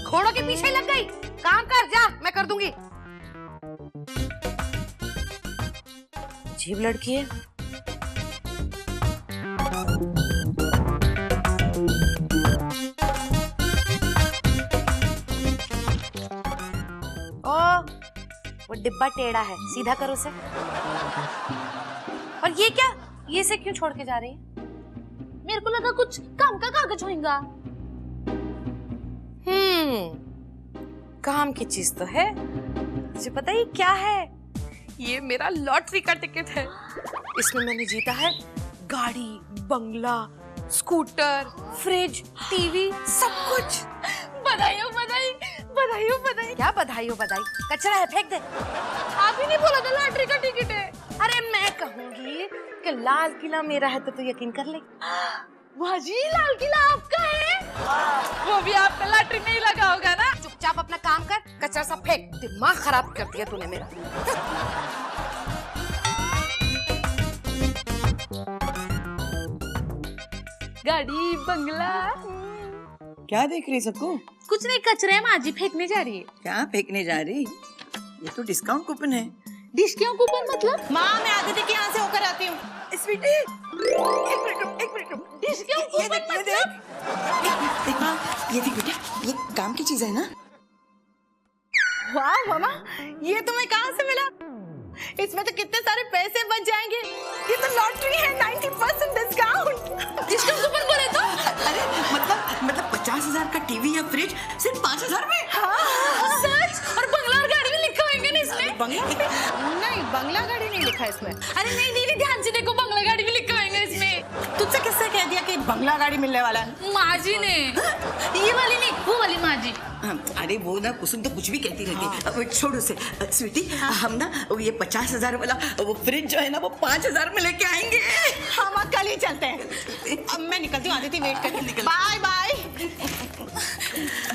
घोड़ों के पीछे लग गई। काम कर, जा, मैं कर दूंगी। अजीब लड़की है। ओ, वो डिब्बा टेढ़ा है, सीधा करो उसे। और ये क्या, ये से क्यों छोड़ के जा रही है? मेरे को लगा कुछ काम का कागज होगा। काम की चीज तो है। मुझे पता ही क्या है, ये मेरा लॉटरी का टिकट है। इसमें मैंने जीता है गाड़ी, बंगला, स्कूटर, फ्रिज, टीवी, सब कुछ। बधाई हो बधाई, बधाई हो बधाई। क्या बधाई हो बधाई, कचरा है, फेंक दे। आप ही नहीं बोला था लॉटरी का टिकट है। अरे मैं कहूंगी कि लाल किला मेरा है तो यकीन कर ले। भाजी, लाल किला आपका है? वो भी आपका लॉटरी में ही लगा होगा ना। चुपचाप अपना काम कर, कचरा सब फेंक। दिमाग खराब कर दिया तूने मेरा। गाड़ी, बंगला। क्या देख रही सबको? कुछ नहीं, कचरे में आजी फेंकने जा रही है। क्या फेंकने जा रही? ये तो डिस्काउंट कूपन है। डिश क्यों कूपन मतलब? माँ, मैं आदित्य के यहाँ से होकर आती हूँ। स्वीटी, एक मिनट रुक। डिश क्यों ये देख, ये देख। देख माँ, ये देख बेटा, ये काम की चीज है ना? वाह मामा, ये तुम्हें कहाँ से मिला? इसमें तो कितने सारे पैसे बच जाएंगे। ये तो लॉटरी है, 90% डिस्काउंट। डिश क्यों कूपन बोले तो? अरे मतलब 50,000 का टीवी या फ्रिज सिर्फ 5,000 में। हाँ, सच? और बंगला और गाड़ी भी लिखा होगा ना इसमें? नहीं, बंगला गाड़ी नहीं लिखा इसमें। अरे नहीं दीदी, ध्यान से देखो, बंगला गाड़ी भी लिखा होगा इसमें। तुझसे किससे कह दिया कि बंगला गाड़ी मिलने वाला है? माँ जी ने। ये वाली नहीं, वो वाली माँ जी। अरे वो ना कुसुम तो कुछ भी कहती रहती है। छोड़ उसे। स्वीटी, हम ना ये 50,000 वाला वो फ्रिज जो है ना वो 5,000 में लेके आएंगे। हम कल ही चलते हैं। अब मैं निकलती हूँ, आदित्य वेट करके। Bye bye.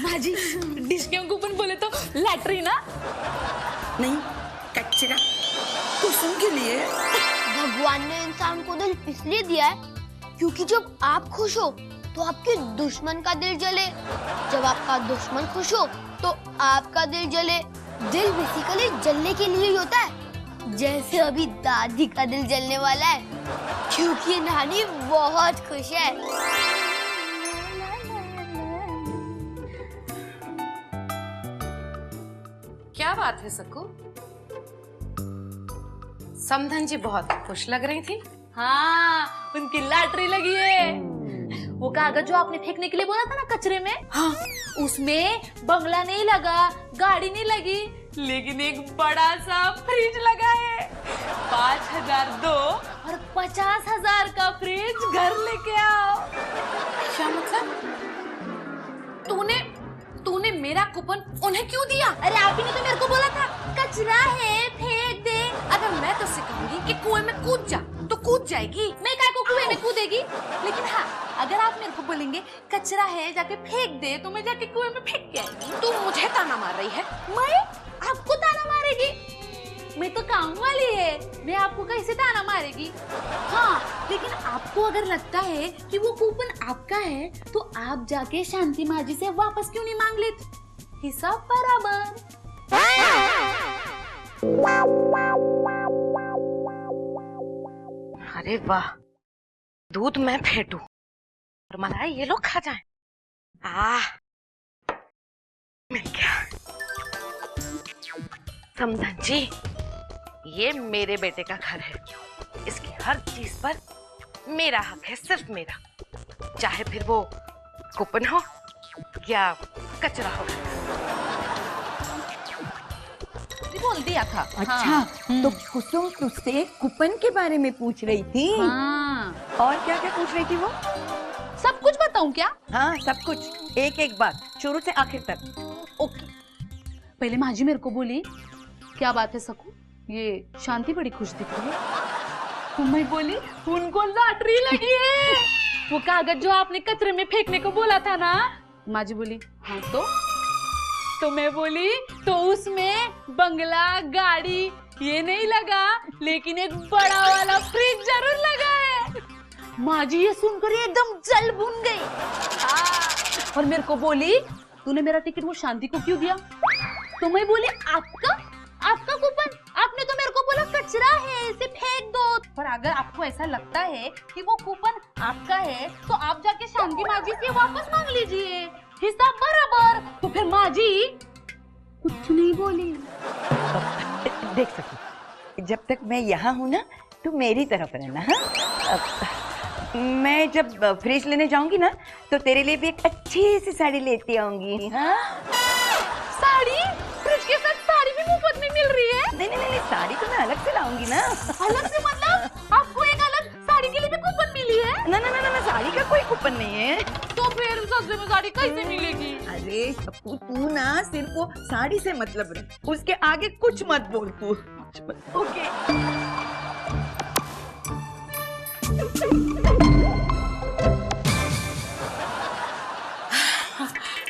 माँ जी, डिश क्यों कूपन बोले तो लॉटरी ना? नहीं, कचरा। कुसुम के लिए। भगवान ने इंसान को दिल इसलिए दिया है क्योंकि जब आप खुश हो तो आपके दुश्मन का दिल जले, जब आपका दुश्मन खुश हो तो आपका दिल जले। दिल बेसिकली जलने के लिए ही होता है। जैसे अभी दादी का दिल जलने वाला है क्योंकि नानी बहुत खुश है। क्या बात है सक्कू, समधन जी बहुत खुश लग रही थी। हाँ, उनकी लॉटरी लगी है। वो कागज जो आपने फेंकने के लिए बोला था ना कचरे में, हाँ, उसमें बंगला नहीं लगा, गाड़ी नहीं लगी, लेकिन एक बड़ा सा फ्रिज लगा है। 5,000 दो और 50,000 का फ्रिज घर लेके आओ। क्या मतलब? तूने मेरा कूपन उन्हें क्यों दिया? अरे आप ही ने तो मेरे को बोला था कचरा है फेंक दे। अगर मैं तो सिखाऊंगी कि कुएं में कूद जा तो कूद जाएगी। मैं काय को कुएं में कूदेगी? लेकिन हाँ, अगर आप मेरे को बोलेंगे कचरा है जाके फेंक दे तो मैं जाके कुएं में फेंक के आएगी। तू मुझे ताना मार रही है? मैं आपको ताना मारेगी? मैं तो काम वाली है, मैं आपको कैसे ताना मारेगी? हाँ, लेकिन आपको अगर लगता है कि वो कूपन आपका है तो आप जाके शांति माँ जी से वापस क्यों नहीं मांग लेते? हिसाब बराबर। अरे वाह, दूध मैं फेंटू और मलाई ये लोग खा जाएं। मिल गया। समधन जी, ये मेरे बेटे का घर है, इसकी हर चीज पर मेरा हक है, सिर्फ मेरा। चाहे फिर वो कूपन हो या कचरा हो। बोल दिया था। अच्छा, हाँ। तो कुसुम तुझसे कूपन के बारे में पूछ रही थी। हाँ। और क्या क्या पूछ रही थी वो? सब कुछ बताऊं क्या? हाँ, सब कुछ, एक एक बात, शुरू से आखिर तक। ओके। पहले माँ जी मेरे को बोली, क्या बात है सकू, ये शांति बड़ी खुश दिख रही है। तो मैं बोली, उनको लॉटरी लगी है। वो कागज जो आपने कचरे में फेंकने को बोला था ना। माँ जी बोली, हाँ तो मैं बोली, तो उसमें बंगला गाड़ी ये नहीं लगा, लेकिन एक बड़ा वाला फ्रिज जरूर लगा है। माँ जी ये सुनकर एकदम जल भुन गई। और मेरे को बोली, तूने मेरा टिकट वो शांति को क्यों दिया? तो मैं बोली आपका कूपन, आपने तो मेरे को बोला कचरा है, इसे फेंक दो। पर अगर आपको ऐसा लगता है कि वो कूपन आपका है तो आप जाके शांति माँ जी से वापस मांग लीजिए, हिसाब बराबर। तो फिर माँ जी कुछ नहीं बोली। देख सकी, जब तक मैं यहाँ हूँ ना तो मेरी तरफ रहना। हाँ, मैं जब फ्रिज लेने जाऊंगी ना तो तेरे लिए भी एक अच्छी सी साड़ी लेती आऊंगी। हाँ? साड़ी? फ्रिज के साथ साड़ी भी मुफ्त में मिल रही है? नहीं, साड़ी तो मैं अलग से लाऊंगी ना। अलग से मतलब आपको एक अलग साड़ी के लिए भी कूपन मिली है? ना, साड़ी का कोई कूपन नहीं है। तो फिर सस्ते में साड़ी कैसे मिलेगी? अरे पप्पू, तू ना सिर्फ वो साड़ी से मतलब रख, उसके आगे कुछ मत बोल तू। ओके।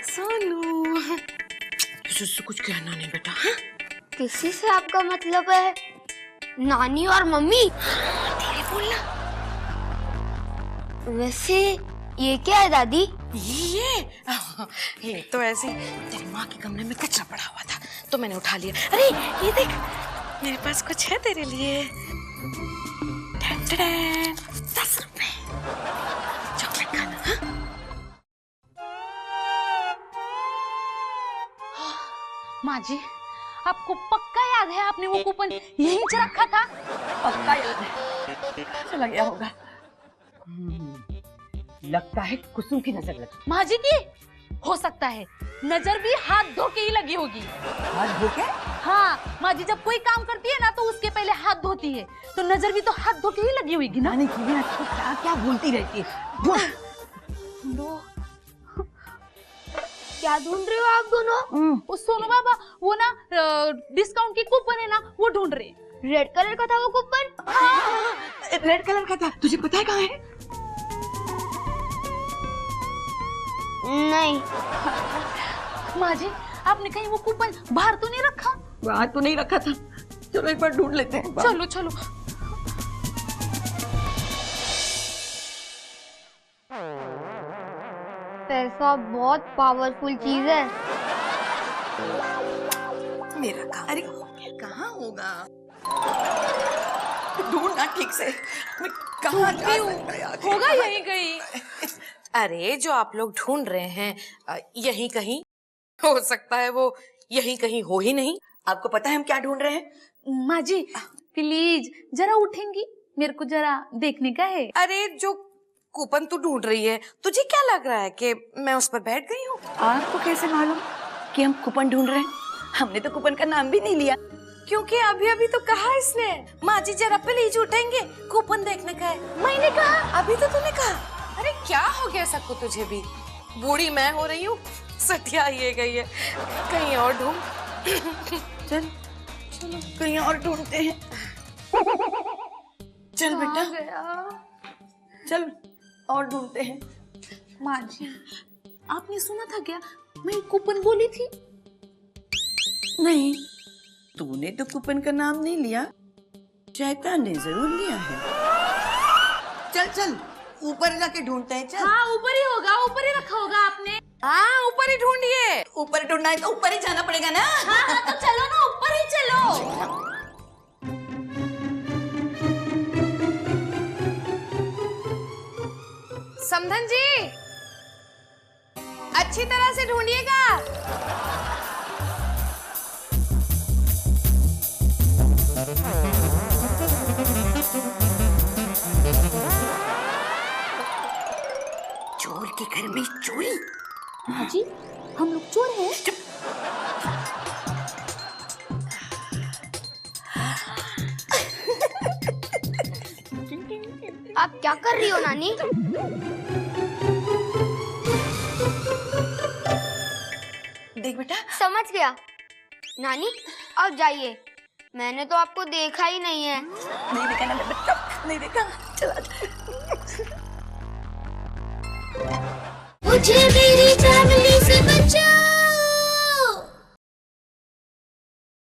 सोनू, तुझसे कुछ कहना नहीं बेटा। हाँ? किसी से आपका मतलब है? नानी और मम्मी? धीरे बोलना। वैसे ये क्या है दादी? ये तो ऐसे ही तेरी माँ के कमरे में कचरा पड़ा हुआ था तो मैंने उठा लिया। अरे ये देख, मेरे पास कुछ है तेरे लिए। 10 रुपए, चॉकलेट खाना। हाँ? माँ जी, आपको पक्का याद है आपने वो कूपन यहीं से रखा था? पक्का याद है। चला गया होगा। लगता है कुसुम की नजर लगी। माँ जी की? हो सकता है नजर भी हाथ धो के ही लगी होगी। हाथ धो के? हाँ, माँ जी जब कोई काम करती है ना तो उसके पहले हाथ धोती है, तो नजर भी तो हाथ धो के ही लगी होगी ना। नहीं, क्या क्या भूलती रहती है। ढूंढो। क्या ढूंढ रहे हो आप दोनों? वो सोनू बाबा वो ना डिस्काउंट की कूपन है ना वो ढूंढ रहे। रेड कलर का था वो कूपन? रेड कलर का था, तुझे पता है कहाँ है? नहीं। माँ जी, आपने कहीं वो कूपन बाहर तो नहीं रखा? बाहर तो नहीं रखा था। चलो एक बार ढूंढ लेते हैं। चलो चलो। पैसा बहुत पावरफुल चीज है। मेरा काम। अरे कहाँ होगा? ढूंढना ठीक से। मैं कहाँ जा सकता यार? होगा यहीं कहीं। अरे जो आप लोग ढूंढ रहे हैं यहीं कहीं हो सकता है, वो यहीं कहीं हो ही नहीं। आपको पता है हम क्या ढूंढ रहे हैं? माँ जी प्लीज जरा उठेंगी, मेरे को जरा देखने का है। अरे जो कूपन तू ढूंढ रही है, तुझे क्या लग रहा है कि मैं उस पर बैठ गई हूँ? आपको कैसे मालूम कि हम कूपन ढूंढ रहे हैं? हमने तो कूपन का नाम भी नहीं लिया। क्योंकि अभी अभी तो कहा इसने, माँ जी जरा प्लीज उठेंगे, कूपन देखने का है। मैंने कहा, अभी तो तूने कहा। अरे क्या हो गया सबको, तुझे भी बूढ़ी मैं हो रही हूँ, सटिया ये गई है। कहीं और ढूंढ। चल चलो कहीं और ढूंढते हैं। चल बेटा, चल और ढूंढते हैं। माँ जी आपने सुना था क्या, मैं कूपन बोली थी? नहीं, तूने तो कूपन का नाम नहीं लिया, शैतान ने जरूर लिया है। चल चल ऊपर जाके ढूंढते हैं। चल। हाँ ऊपर ही होगा, ऊपर ही रखा होगा आपने। हाँ ऊपर ही ढूंढिए। ऊपर ढूंढना है तो ऊपर ही जाना पड़ेगा ना। हाँ तो चलो ना, ऊपर ही चलो। समधन जी अच्छी तरह से ढूंढिएगा। चोर के घर में चोरी? माँ जी हम लोग चोर हैं? आप क्या कर रही हो नानी? देख बेटा। समझ गया नानी, अब जाइए, मैंने तो आपको देखा ही नहीं है। नहीं देखा ना बच्चा, नहीं देखा। चला। मुझे मेरी जान